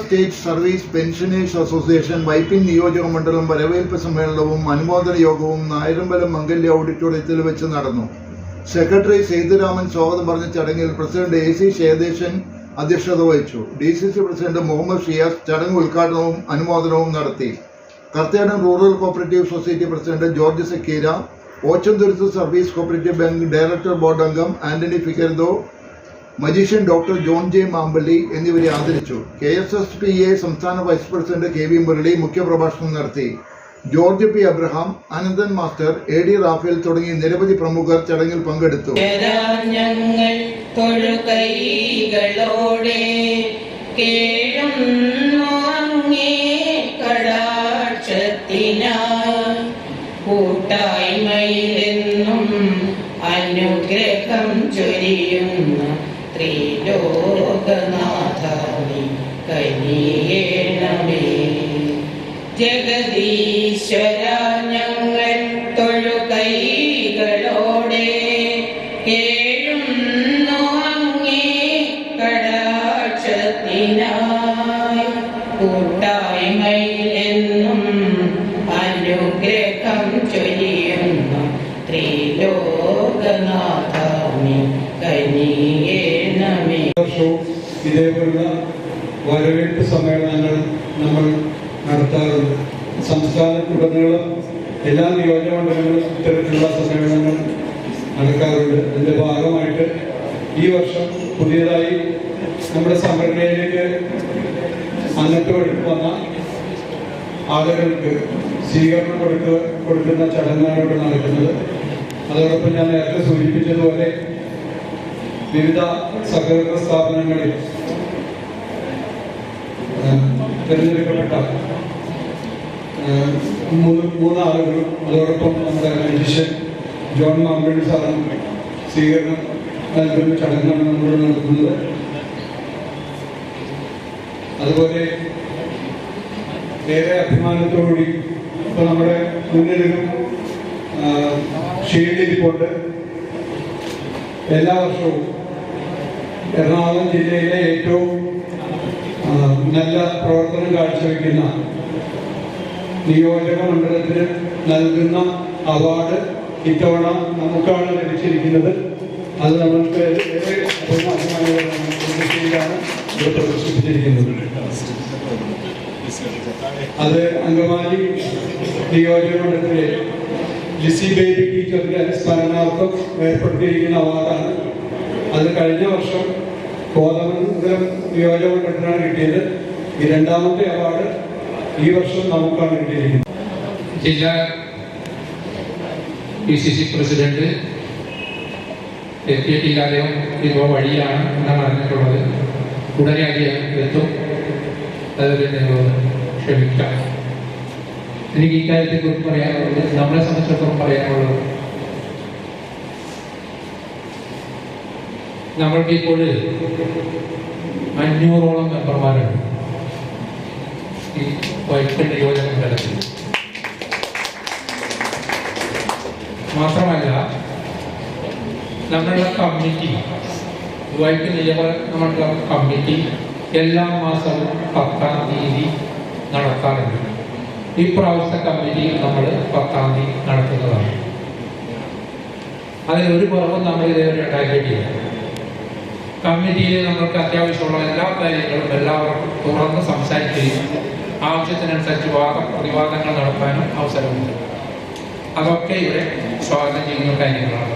State service pensioners association Vypin നിയോജക മണ്ഡലം വരവേൽപ്പ് സമ്മേളനവും അനുമോദന യോഗവും നായരമ്പലം മംഗല്യ ഓഡിറ്റോറിയത്തിൽ വെച്ച് നടന്നു. സെക്രട്ടറി സേതുരാമൻ സ്വാഗതം പറഞ്ഞ ചടങ്ങിൽ പ്രസിഡന്റ് AC ശേദേശൻ അധ്യക്ഷത വഹിച്ചു. DCC പ്രസിഡന്റ് മുഹമ്മദ് ഷിയാസ് ചടങ്ങ് ഉദ്ഘാടനവും അനുമോദനവും നടത്തി. Kartedam rural cooperative society president George Sakkeera, Ochanthuruthu service cooperative bank director board അംഗം ആന്റണി ഫിക്കർദോ, magician doctor John J Mampally എന്നിവരെ ആദരിച്ചു. KSSPA സംസ്ഥാന വൈസ് പ്രസിഡന്റ് KV മുരളി മുഖ്യപ്രഭാഷണം നടത്തി. George P. Abraham, Ananthan master, AD Raphael തുടങ്ങി നിരവധി പ്രമുഖർ ചടങ്ങിൽ പങ്കെടുത്തു. കൂട്ടായ്മയിലെന്നും അനുഗ്രഹം ചൊരിയുന്ന ത്രിലോകനാഥാനി കനിയേണമേ. ജഗദീശ്വര ഞങ്ങൾ തൊഴുകൈകളോടെ കേഴുന്നു അങ്ങേ കടാക്ഷത്തിനായി. കൂട്ടായ്മയിലെന്നും അനുഗ്രഹം ചൊരിയുന്ന ത്രിലോകനാഥാനി കനിയേണമേ. ഇതേപോലുള്ള വരവേൽപ്പ് സമ്മേളനങ്ങൾ നമ്മൾ നടത്താറുണ്ട്. സംസ്ഥാനത്തുടനീളം എല്ലാ നിയോജകമണ്ഡലങ്ങളും ഇത്തരത്തിലുള്ള സമ്മേളനങ്ങൾ നടക്കാറുണ്ട്. അതിൻ്റെ ഭാഗമായിട്ട് ഈ വർഷം പുതിയതായി നമ്മുടെ സംഘടനയിലേക്ക് അംഗത്വം വന്ന ആളുകൾക്ക് സ്വീകരണം കൊടുക്കുന്ന ചടങ്ങാണ് ഇവിടെ നടക്കുന്നത്. അതോടൊപ്പം ഞാൻ നേരത്തെ സൂചിപ്പിച്ചതുപോലെ വിവിധ സഹകരണ സ്ഥാപനങ്ങളിൽ തിരഞ്ഞെടുക്കപ്പെട്ട മൂന്ന് ആളുകളും അതോടൊപ്പം നമ്മുടെ മജീഷ്യൻ ജോൺ മാമ്പള്ളി സാറും സ്വീകരണം നൽകുന്ന ചടങ്ങാണ് നമ്മളിവിടെ നടത്തുന്നത്. അതുപോലെ ഏറെ അഭിമാനത്തോടുകൂടി ഇപ്പോൾ നമ്മുടെ മുന്നിലും ഷീൽഡിരിപ്പുണ്ട്. എല്ലാ വർഷവും എറണാകുളം ജില്ലയിലെ ഏറ്റവും നല്ല പ്രവർത്തനം കാഴ്ചവെക്കുന്ന നിയോജക മണ്ഡലത്തിന് നൽകുന്ന അവാർഡ് ഇത്തവണ നമുക്കാണ് ലഭിച്ചിരിക്കുന്നത്. അത് നമ്മൾക്ക് അഭിമാനമാണ് ഇവിടെ പ്രദർശിപ്പിച്ചിരിക്കുന്നത്. അത് അങ്കമാലി നിയോജക മണ്ഡലത്തിലെ ലിസി ബേബി ടീച്ചറിന്റെ സ്മരണാർത്ഥം ഏർപ്പെടുത്തിയിരിക്കുന്ന അവാർഡാണ്. അത് കഴിഞ്ഞ വർഷം കോതമംഗലം നിയോജക മണ്ഡലത്തിനാണ് കിട്ടിയത്. ഈ രണ്ടാമത്തെ അവാർഡ് ഈ വർഷം നമുക്കാണ് കിട്ടിയിരിക്കുന്നത്. ജില്ലാ DCC പ്രസിഡന്റ് എത്തിയിട്ടില്ല. അദ്ദേഹം ഇപ്പോൾ വഴിയാണ് എന്നാണ് അറിഞ്ഞിട്ടുള്ളത്. ഉടനെ അദ്ദേഹം എത്തും. അതിൽ നിങ്ങൾ ക്ഷമിക്കാം. എനിക്ക് ഇക്കാര്യത്തെ കുറിച്ച് പറയാനുള്ളത്, നമ്മളെ സംബന്ധിച്ചിടത്തോളം പറയാനുള്ളത്, നമ്മൾക്ക് ഇപ്പോൾ 500ഓളം മെമ്പർമാരുണ്ട് ഈ വൈപ്പിൻ നിയോജക മണ്ഡലത്തിൽ. മാത്രമല്ല നമ്മളുടെ കമ്മിറ്റി, വൈപ്പിൻ നിയോജക മണ്ഡലം കമ്മിറ്റി എല്ലാ മാസവും 10-ാം തീയതി നടത്താറുണ്ട്. ഈ പ്രാവശ്യത്തെ കമ്മിറ്റി നമ്മൾ 10-ാം തീയതി നടത്തുന്നതാണ്. അതിലൊരു കുറവും നമ്മൾ ഇതേവരെ ഉണ്ടാക്കിയിട്ടില്ല. കമ്മിറ്റിയിൽ നമ്മൾക്ക് അത്യാവശ്യമുള്ള എല്ലാ കാര്യങ്ങളും എല്ലാവർക്കും തുറന്ന് സംസാരിക്കുകയും ആവശ്യത്തിനനുസരിച്ച് പ്രതിവാദങ്ങൾ നടത്താനും അവസരമുണ്ട്. അതൊക്കെ ഇവിടെ സ്വാഗതം ചെയ്യുന്ന കാര്യങ്ങളാണ്.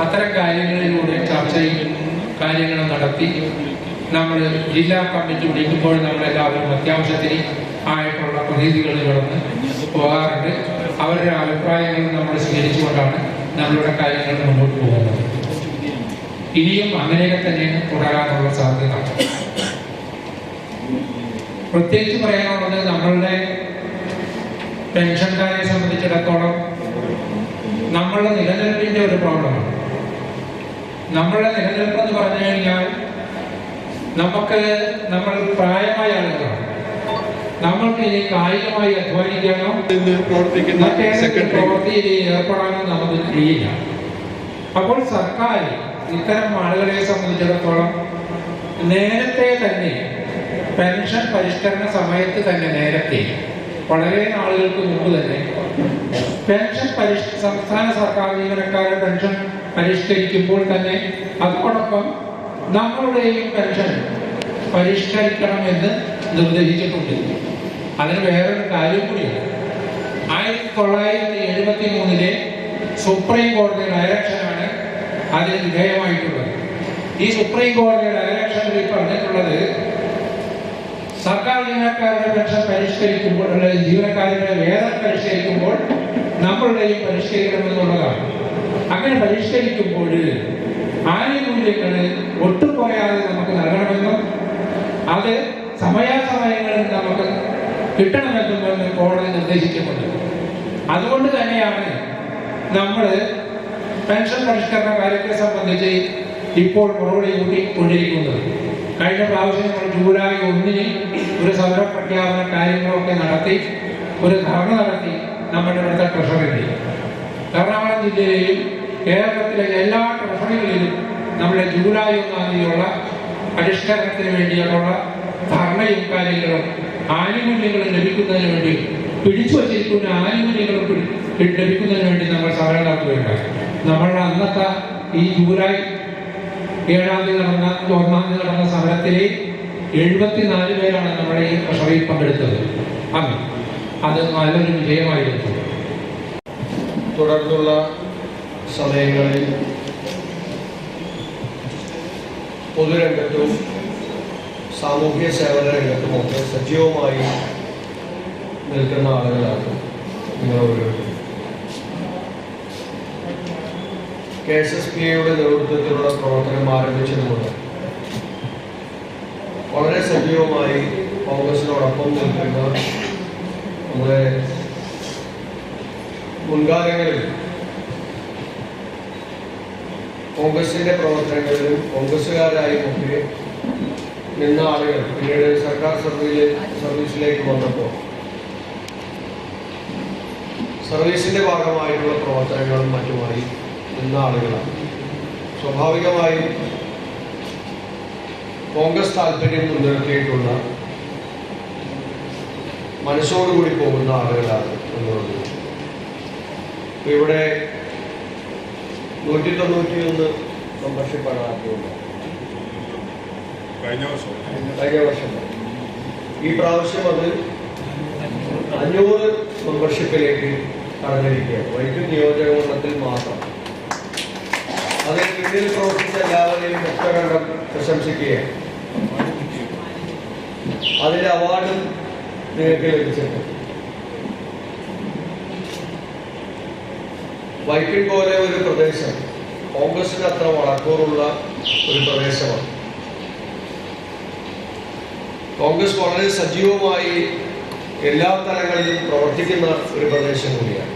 അത്തരം കാര്യങ്ങളിലൂടെ ചർച്ചയും കാര്യങ്ങളും നടത്തി നമ്മൾ ജില്ലാ കമ്മിറ്റി വിളിക്കുമ്പോൾ നമ്മളെല്ലാവരും അത്യാവശ്യത്തിന് ആയിട്ടുള്ള പ്രതിനിധികളിൽ കിടന്ന് പോകാറുണ്ട്. അവരുടെ അഭിപ്രായങ്ങൾ നമ്മൾ സ്വീകരിച്ചുകൊണ്ടാണ് നമ്മളുടെ കാര്യങ്ങൾ മുന്നോട്ട് പോകുന്നത്. ഇനിയും അങ്ങനെയൊക്കെ തന്നെ തുടരാനുള്ള സാധ്യത. പ്രത്യേകിച്ച് പറയാനുള്ളത്, നമ്മളുടെ പെൻഷൻകാരെ സംബന്ധിച്ചിടത്തോളം നമ്മളുടെ നിലനിൽപ്പിന്റെ ഒരു പ്രോബ്ലമാണ്. നമ്മളുടെ നിലനിൽപ്പ് എന്ന് പറഞ്ഞു കഴിഞ്ഞാൽ നമ്മൾ പ്രായമായ ആളുകളാണ്. നമ്മൾക്ക് ഇനി കായികമായി അധ്വാനിക്കാനോ പ്രവൃത്തിയിൽ ഏർപ്പെടാനോ നമുക്ക് കഴിയില്ല. അപ്പോൾ സർക്കാർ ഇത്തരം ആളുകളെ സംബന്ധിച്ചിടത്തോളം നേരത്തെ തന്നെ പെൻഷൻ പരിഷ്കരണ സമയത്ത് തന്നെ നേരത്തെ വളരെ നാളുകൾക്ക് മുമ്പ് തന്നെ സംസ്ഥാന സർക്കാർ ജീവനക്കാരുടെ പെൻഷൻ പരിഷ്കരിക്കുമ്പോൾ തന്നെ അതോടൊപ്പം നമ്മളുടെയും പെൻഷൻ പരിഷ്കരിക്കണമെന്ന് നിർദ്ദേശിച്ചിട്ടുണ്ട്. അതിന് വേറൊരു കാര്യം കൂടിയാണ്. 1973 സുപ്രീം കോടതി ഡയറക്ഷനാണ് അതിന് വിധേയമായിട്ടുള്ളത്. ഈ സുപ്രീം കോടതി ഡയറക്ഷനിൽ പറഞ്ഞിട്ടുള്ളത് സർക്കാർ ജീവനക്കാരുടെ പെൻഷൻ പരിഷ്കരിക്കുമ്പോൾ, അല്ലെങ്കിൽ ജീവനക്കാരുടെ വേതനം പരിഷ്കരിക്കുമ്പോൾ നമ്മളുടെയും പരിഷ്കരിക്കണമെന്നുള്ളതാണ്. അങ്ങനെ പരിഷ്കരിക്കുമ്പോൾ ആനുകൂല്യങ്ങൾ ഒട്ടും കുറയാതെ നമുക്ക് നൽകണമെന്നും അത് സമയാസമയങ്ങളിൽ നമുക്ക് കിട്ടണമെന്നും കോടതി നിർദ്ദേശിക്കുന്നുണ്ട്. അതുകൊണ്ട് തന്നെയാണ് നമ്മൾ പെൻഷൻ പരിഷ്കരണ കാര്യത്തെ സംബന്ധിച്ച് ഇപ്പോൾ മറുപടി കൂട്ടിക്കൊണ്ടിരിക്കുന്നത്. കഴിഞ്ഞ പ്രാവശ്യം നമ്മൾ ജൂലൈ 1 ഒരു സമര പ്രഖ്യാപന കാര്യങ്ങളൊക്കെ നടത്തി, ഒരു ധർണ നടത്തി നമ്മുടെ ഇവിടുത്തെ ട്രഷറിയിൽ. എറണാകുളം ജില്ലയിലെയും കേരളത്തിലെ എല്ലാ ട്രഷറികളിലും നമ്മുടെ ജൂലൈ 1 പരിഷ്കരണത്തിന് വേണ്ടിയുള്ള ധർണയും കാര്യങ്ങളും ആനുകൂല്യങ്ങളും ലഭിക്കുന്നതിന് വേണ്ടി പിടിച്ചു വച്ചിരിക്കുന്ന ആനുകൂല്യങ്ങളും ലഭിക്കുന്നതിന് വേണ്ടി നമ്മൾ സമരം നടത്തുകയുണ്ടായി. നമ്മളുടെ അന്നത്തെ ഈ ജൂലൈ 1 നടന്ന സമരത്തിൽ 74 പേരാണ് നമ്മുടെ ഈ ട്രഷറിയിൽ പങ്കെടുത്തത്. അന്ന് അത് നല്ലൊരു വിജയമായിരുന്നു. തുടർന്നുള്ള സമയങ്ങളിൽ പൊതുരംഗത്തും സാമൂഹ്യ സേവന രംഗത്തുമൊക്കെ സജീവമായി നിൽക്കുന്ന ആളുകളാണ് നിങ്ങളോരോരുത്തരും. KSSPയുടെ നേതൃത്വത്തിലുള്ള പ്രവർത്തനം ആരംഭിച്ചതുകൊണ്ട് വളരെ സജീവമായി കോൺഗ്രസിനോടൊപ്പം നിൽക്കുന്ന നമ്മുടെ മുൻകാലങ്ങളിൽ കോൺഗ്രസിന്റെ പ്രവർത്തനങ്ങളിലും കോൺഗ്രസുകാരായും ഒക്കെ നിന്ന ആളുകൾ പിന്നീട് സർക്കാർ സർവീസിലേക്ക് വന്നപ്പോൾ സർവീസിന്റെ ഭാഗമായിട്ടുള്ള പ്രവർത്തനങ്ങളും മറ്റുമായി നിന്ന ആളുകളാണ്. സ്വാഭാവികമായും കോൺഗ്രസ് താല്പര്യം മുൻനിർത്തിയിട്ടുള്ള മനസ്സോടുകൂടി പോകുന്ന ആളുകളാണ് എന്നുള്ളത്. ഇവിടെ 191 മെമ്പർഷിപ്പാണ് ആക്കിയത് കഴിഞ്ഞ വർഷം. ഈ പ്രാവശ്യം അത് 500 മെമ്പർഷിപ്പിലേക്ക് കടന്നിരിക്കുകയാണ്. വൈദ്യുതി നിയോജക മണ്ഡലത്തിൽ മാത്രം. അതിൽ പിന്നിൽ പ്രവർത്തിച്ച എല്ലാവരെയും മുക്തകണ്ഠം പ്രശംസിക്കുകയാണ്. അതിന്റെ അവാർഡും നിങ്ങൾക്ക് ലഭിച്ചിട്ടുണ്ട്. വൈപ്പിൻ പോലെ ഒരു പ്രദേശം കോൺഗ്രസിന് അത്ര വളക്കൂറുള്ള ഒരു പ്രദേശമാണ്. കോൺഗ്രസ് വളരെ സജീവമായി എല്ലാ തലങ്ങളിലും പ്രവർത്തിക്കുന്ന ഒരു പ്രദേശം കൂടിയാണ്.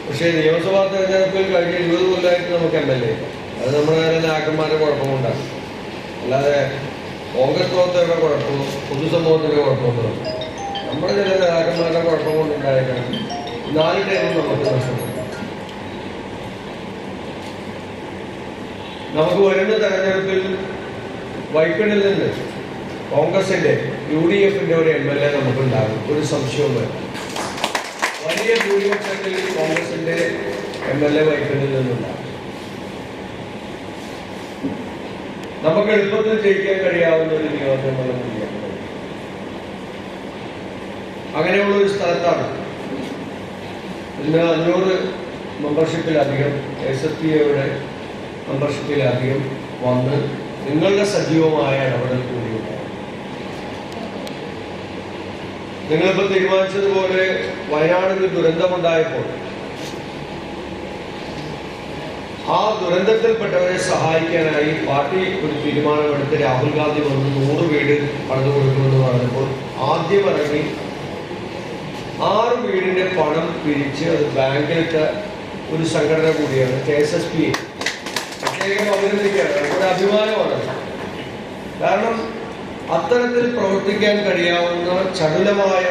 പക്ഷേ നിയമസഭാ തെരഞ്ഞെടുപ്പിൽ കഴിഞ്ഞ 20 കൊല്ലമായിട്ട് നമുക്ക് MLA അത് നമ്മുടെ നേതാക്കന്മാരുടെ കുഴപ്പമുണ്ടാകും. അല്ലാതെ കോൺഗ്രസ് പ്രവർത്തകരുടെ കുഴപ്പമോ പൊതുസമൂഹത്തിന്റെ കുഴപ്പമൊന്നും നമ്മുടെ ചില നേതാക്കന്മാരുടെ കുഴപ്പം കൊണ്ടുണ്ടായേക്കാണ് 4 ടൈമും നമുക്ക് നഷ്ടപ്പെടും. നമുക്ക് വരുന്ന തെരഞ്ഞെടുപ്പിൽ വൈപ്പിനിൽ നിന്ന് കോൺഗ്രസിന്റെ UDFന്റെ ഒരു MLA നമുക്കുണ്ടാകും. ഒരു സംശയവും വരും. വലിയ ഭൂരിപക്ഷത്തിൽ കോൺഗ്രസിന്റെ MLA വൈപ്പിനിൽ നിന്നുണ്ടാകും. നമുക്ക് എളുപ്പത്തിൽ ജയിക്കാൻ കഴിയാവുന്ന ഒരു നിയോജകമണ്ഡലം കൂടിയാണ്. അങ്ങനെയുള്ള ഒരു സ്ഥലത്താണ് ഇന്ന് 500 മെമ്പർഷിപ്പിലധികം KSSPയുടെ മെമ്പർഷിപ്പിലധികം വന്ന് നിങ്ങളുടെ സജീവമായ ഇടപെടൽ കൂടിയുണ്ട്. നിങ്ങളിപ്പോൾ തീരുമാനിച്ചതുപോലെ വയനാടിന് ദുരന്തമുണ്ടായപ്പോൾ ആ ദുരന്തത്തിൽപ്പെട്ടവരെ സഹായിക്കാനായി പാർട്ടി ഒരു തീരുമാനമെടുത്ത് രാഹുൽ ഗാന്ധി വന്ന് 100 വീട് പണിതു കൊടുക്കുമെന്ന് പറഞ്ഞപ്പോൾ ആദ്യം ഇറങ്ങി 6 വീടിന്റെ പണം പിരിച്ച് അത് ബാങ്കിലിട്ട ഒരു സംഘടന കൂടിയാണ് KSSP. പ്രത്യേകം അഭിനന്ദിക്കുകയാണ്. നമ്മുടെ അഭിമാനമാണ്. കാരണം അത്തരത്തിൽ പ്രവർത്തിക്കാൻ കഴിയാവുന്ന ചടുലമായ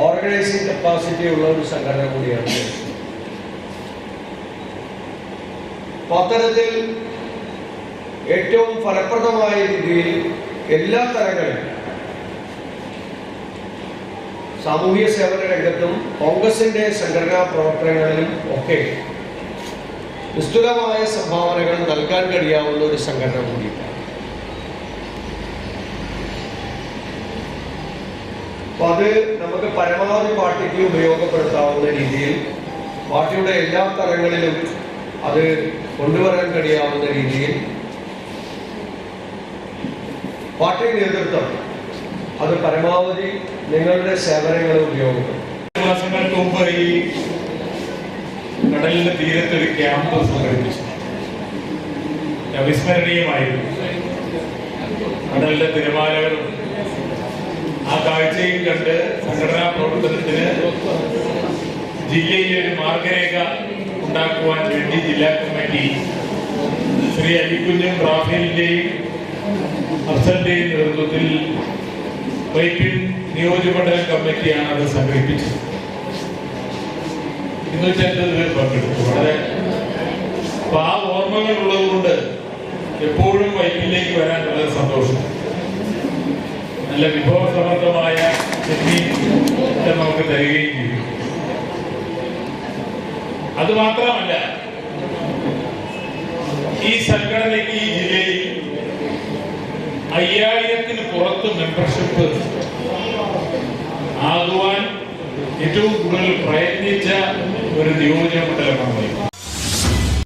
ഓർഗനൈസിംഗ് കപ്പാസിറ്റി ഉള്ള ഒരു സംഘടന കൂടിയാണ്. അത്തരത്തിൽ ഏറ്റവും ഫലപ്രദമായ രീതിയിൽ എല്ലാ തലങ്ങളിലും സാമൂഹ്യ സേവന രംഗത്തും കോൺഗ്രസിന്റെ സംഘടനാ പ്രവർത്തനങ്ങളിലും ഒക്കെ നിസ്തുലമായ സംഭാവനകൾ നൽകാൻ കഴിയാവുന്ന ഒരു സംഘടന കൂടിയിട്ടാണ്. അപ്പൊ അത് നമുക്ക് പരമാവധി പാർട്ടിക്ക് ഉപയോഗപ്പെടുത്താവുന്ന രീതിയിൽ പാർട്ടിയുടെ എല്ലാ തലങ്ങളിലും അത് കൊണ്ടുവരാൻ കഴിയാവുന്ന രീതിയിൽ പാർട്ടി നേതൃത്വം അത് പരമാവധി നിങ്ങളുടെ സേവനങ്ങൾ ഉപയോഗപ്പെടുത്തും. മാസങ്ങൾക്ക് മുമ്പ് ഈ കടലിന്റെ തീരത്ത് ഒരു ക്യാമ്പ് സംഘടിപ്പിച്ചു. അവിസ്മരണീയമായിരുന്നു. കടലിന്റെ തിരമാലകളും ആ കാഴ്ചയും കണ്ട് സംഘടനാ പ്രവർത്തനത്തിന് ജില്ലയിലെ ഒരു മാർഗരേഖ ഉണ്ടാക്കുവാൻ വേണ്ടി ജില്ലാ കമ്മിറ്റി ശ്രീ അലിക്കുഞ്ഞും റാഫേലിന്റെയും അഫ്സലിന്റെയും നേതൃത്വത്തിൽ വൈപ്പിൻ നിയോജകമണ്ഡലം കമ്മിറ്റിയാണ് അത് സംഘടിപ്പിച്ചത്. 250 പേർ പങ്കെടുത്തു. വളരെ ആ ഓർമ്മകൾ ഉള്ളതുകൊണ്ട് എപ്പോഴും വൈപ്പിലേക്ക് വരാൻ വളരെ സന്തോഷം. നല്ല വിഭവസമൃദ്ധമായ ചെമ്മീൻ നമുക്ക് തരികയും ചെയ്തു. അത് മാത്രമല്ല, ഈ സംഘടനയ്ക്ക് ഈ ജില്ലയിൽ 5000-ന് പുറത്ത് മെമ്പർഷിപ്പ് ആകുവാൻ ഏറ്റവും കൂടുതൽ പ്രയത്നിച്ച ഒരു നിയോജക മണ്ഡലമാണ്.